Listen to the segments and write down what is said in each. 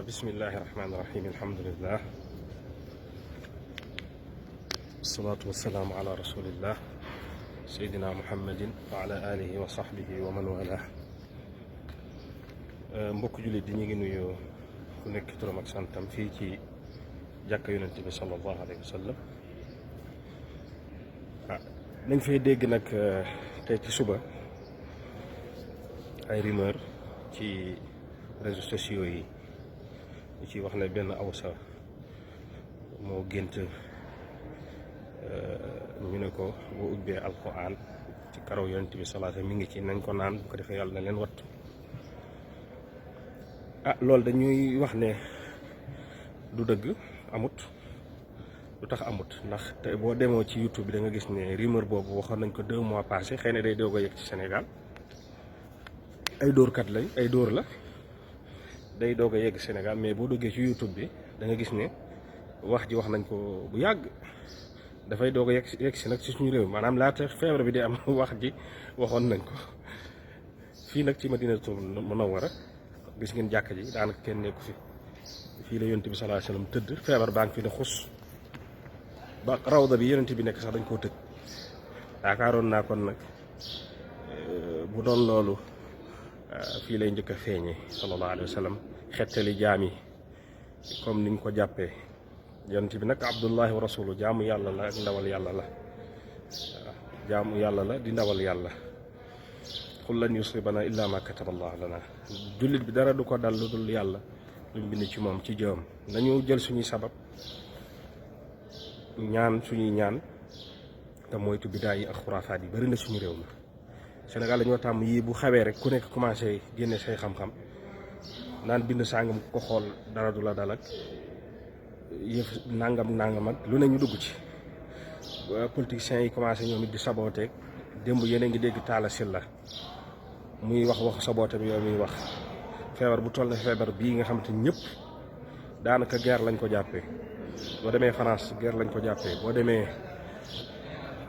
bismillahi rahmaani rahim alhamdulillah wasalaatu wasalaamu ala rasulillah seydina muhammadin wa ala alihi wa sahbihi wa man wala mbokk jullit di ñu ngi nuyu ku nekk turam ak santam fii ci jàkka yonent bi sallallahu alayhi wa sallam nañ fay dégg nag tey ci suba ay rumeur ci réseaux sociaux yi ñu ci wax ne benn awsa moo gént ñu ne ko boo ubbee alquran ci karaw yonent bi salaata mi ngi ci nañ ko naan bu ko defee yàlla na leen wattu loolu dañuy wax ne du dëgg amut lu tax amut ndax te boo demoo ci YouTube bi da nga gis ne rumeur boobu waxoon nañ ko 2 mois passé xëy na day doog a yegg ci Sénégal ay dóorkat lañ ay dóor la day doog a yegg Sénégal mais boo duggee ci YouTube bi da nga gis ne wax ji wax nañ ko bu yàgg dafay doog a yegg si nag ci suñu réew maanaam laata feebar bi di am wax ji waxoon nañ ko fii nag ci Madinatul Munawwara gis ngeen jàkka ji daanaka kenn nekku fi fii la yonent bi sallallahu alayhi wasallam tëdd feebar baa ngi fi ne xus ba rawda bi yonent bi nekk sax dañ koo tëj yaakaaroon naa kon nag bu doon loolu fii lay njëkk a feeñee sallallahu alayhi wa sallam xettali jaam yi comme niñ ko jàppee yonent bi nag abdullahi wa rasulu jaamu yàlla la ak ndawal yàlla la jaamu yàlla la di ndawal yàlla qul lan yusibana illa ma kataba allah lana jullit bi dara du ko dal lu dul yàlla lu mu bind ci moom ci jëwam nañu jël suñuy sabab ñaan suñuy ñaan te moytu bidaa yi ak xuraafaat yi bari na suñu réew mi Sénégal dañoo tàmm yii bu xawee rek ku nekk commencé génne say xam-xam naan bind sàngam ko xool dara du la dal ak yëf nangam ak lu ne ñu dugg ci politiciens yi commencé ñoom it di sabooteeg démb yéen a ngi dégg Talla Sylla muy wax saboote bi yow muy wax feebar bu toll ne feebar bii nga xamante ni ñëpp daanaka guerre lañ ko jàppee boo demee France guerre lañ ko jàppee boo demee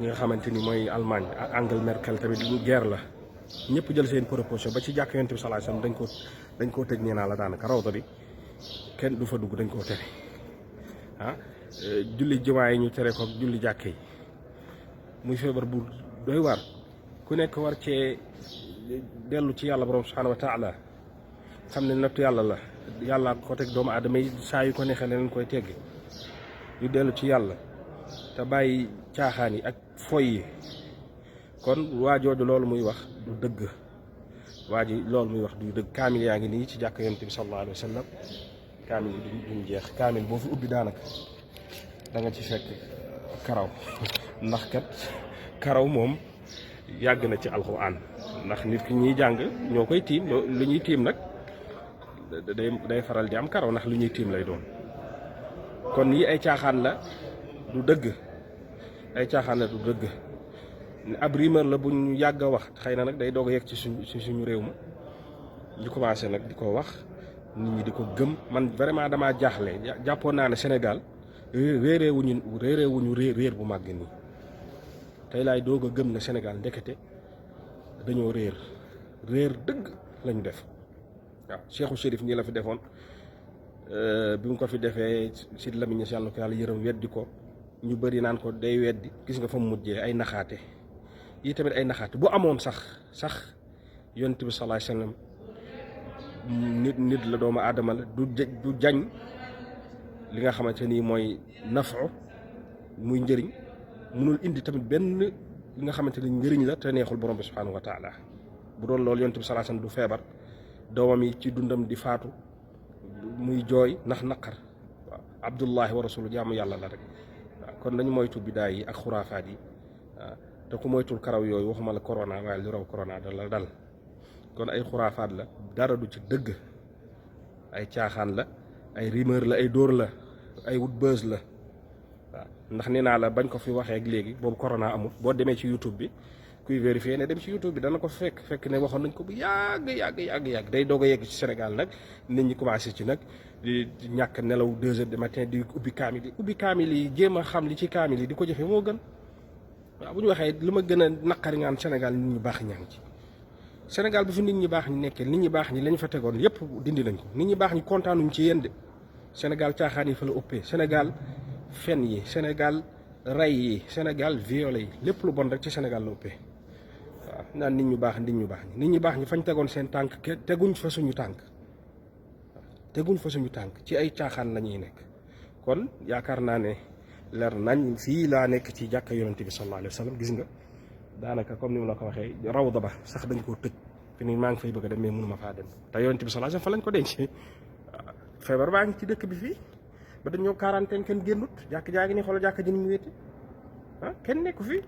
ñi nga xamante ni mooy Allemagne Angela Merkel tamit lu guerre la ñëpp jël seen proposition ba ci jàkk yonent bi sallallahu alayhi wasallam dañ koo tëj nee naa la daanaka rawda bi kenn du fa dugg dañ koo tere julli jumaa yi ñu tere ko julli jàkk yi muy feebar bu doy waar ku nekk war cee dellu ci yàlla borom subhanahu wa taala xam ne nattu yàlla la yàlla ko teg doomu aadama yi saa yu ko neexee leen koy teggi ñu dellu ci yàlla te bàyyi caaxaan yi ak foy yi kon waa jooju loolu muy wax du dëgg waa ji loolu muy wax du dëgg kaamil yaa ngi nii ci jàkk yonent bi sallallahu alayhi wa sallam kaamil yi duñ jeex kaamil boo fi ubbi daanaka da nga ci fekk karaw ndax kat karaw moom yàgg na ci alxuraan ndax nit ki ñuy jàng ñoo koy tiim lu ñuy tiim nag day faral di am karaw ndax lu ñuy tiim lay doon kon yi ay caaxaan la du dëgg ay caaxaan la du dëgg ab rumeur la bu ñu yàgg a wax xëy na nag day doog a yegg ci suñu réew ma ñu commencé nag di ko wax nit ñi di ko gëm man vraiment damaa jaaxle jàppoon naa ne Sénégal réeree wuñu réer bu màgg nii tey laay doog a gëm ne Sénégal ndekete dañoo réer dëgg lañu def waaw Cheikhou Chérif nii la fi defoon bi mu ko fi defee si Lamine Niass yàlla na ko yàlla yërëm weddi ko ñu bëri naan ko day weddi gis nga fa mu mujjee ay naxaate yi tamit ay naxaate bu amoon sax yonent bi sallallahu alayhi wasallam nit la doomu aadama la du jañ li nga xamante ni mooy nafu muy njëriñ mënul indi tamit benn li nga xamante ni njëriñ la te neexul borom bi subhanahu wa taala bu doon loolu yonent bi sallallahu alayhi wasallam du feebar doomam yi ci dundam di faatu muy jooy ndax naqar waaw abdullahi wa rasulu jaamu yàlla la rek waaw kon nañu moytu bidaa yi ak xuraafaat yi waaw te ku moytul karaw yooyu waxuma la corona waaye lu raw corona dala dal kon ay xuraafaat la dara du ci dëgg ay caaxaan la ay rumeur la ay dóor la ay wut buzz la waaw ndax nee naa la bañ ko fi waxee ak léegi boobu corona amul boo demee ci YouTube bi kuy vérifier ne dem ci YouTube bi dana ko fekk ne waxoon nañ ko bu yàgg day doog a yegg ci Sénégal nag nit ñi commencé ci nag di ñàkk nelaw 2 heures du matin di ubbi kaamil yi jéem a xam li ci kaamil yi di ko jëfee moo gën waaw bu ñu waxee li ma gën a naqari ngaan Sénégal nit ñu baax ñaa ngi ci Sénégal bu fi nit ñi baax ñi nekkee nit ñi baax ñi lañ fa tegoon yépp dindi nañ ko nit ñi baax ñi kontaanuñ ci yéen de Sénégal caaxaan yi fa la ëppee Sénégal fen yi Sénégal ray yi Sénégal violé yi lépp lu bon rek ci Sénégal la ëppee waaw naan nit ñu baax nit ñi baax ñi fañ tegoon seen tànk teguñ fa suñu tànk teguñ fa suñu tànk ci ay caaxaan la ñuy nekk kon yaakaar naa ne leer nañ fii laa nekk ci jàkka yonent bi sallallahu alayhi wa sallam gis nga daanaka comme ni ma la ko waxee rawda ba sax dañ koo tëj fi ni maa ngi fay bëgg a dem mais mënuma faa dem te yonent bi sallallahu alayhi wa sallam fa lañ ko denc feebar baa ngi ci dëkk bi fii ba dañoo quarantaine kenn génnut jàkk jaa ngi ni xoolal jàkk ji ni mu wéete kenn nekku fi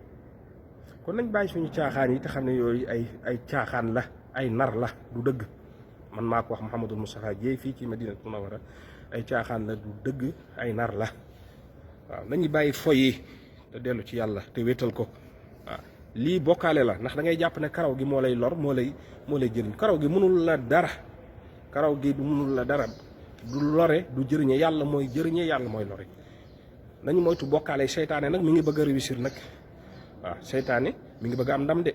kon nañ bàyyi suñu caaxaan yi te xam ne yooyu ay caaxaan la ay nar la du dëgg man maa ko wax Mouhamadul Moustapha Dieye fii ci Madinatu Munawwara ay caaxaan la du dëgg ay nar la waaw nañu bàyyi foy yi te dellu ci yàlla te wéetal ko waaw lii bokkaale la ndax da ngay jàpp ne karaw gi moo lay lor moo lay jëriñ karaw gi mënul la dara karaw gi du mënul la dara du lore du jëriñe yàlla mooy jëriñe yàlla mooy lore nañu moytu bokkaale seytaane nag mi ngi bëgg a réussir nag waaw seytaane mi ngi bëgg am ndam de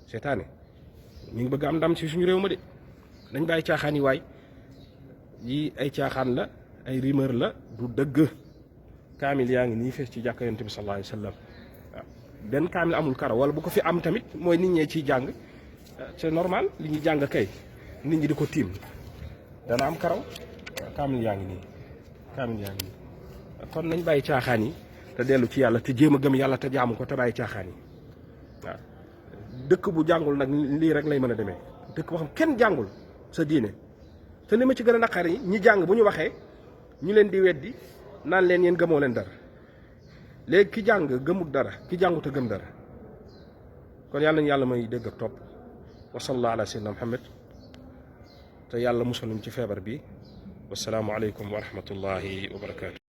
seytaane mi ngi bëgg am ndam ci suñu réew ma de dañ bàyyi caaxaan yi waay yi ay caaxaan la ay rumeur la du dëgg kaamil yaa ngi nii fees ci jàkka yonent bi sallallahu alayhi wa sallam waaw benn kaamil amul karaw wala bu ko fi am tamit mooy nit ñee ciy jàng c'est normal li ñuy jàng kay nit ñi di ko tiim dana am karaw kaamil yaa ngi nii kon nañ bàyyi caaxaan yi te dellu ci yàlla te jéem a gëm yàlla te jaamu ko te bàyyi caaxaan yi waaw dëkk bu jàngul nag lii rek lay mën a demee dëkk boo xam kenn jàngul sa diine te li ma ci gën a naqari ñi jàng bu ñu waxee ñu leen di weddi naan leen yéen gëmoo leen dara léegi ki jàng gëmut dara ki jàngut a gëm dara kon yàlla nañu yàlla may dégg ak topp wa sallallahu ala sayyidina Muhammad te yàlla musaluñ ci feebar bi wasalaamu aleykum wa rahmatullahi wa barakaatu.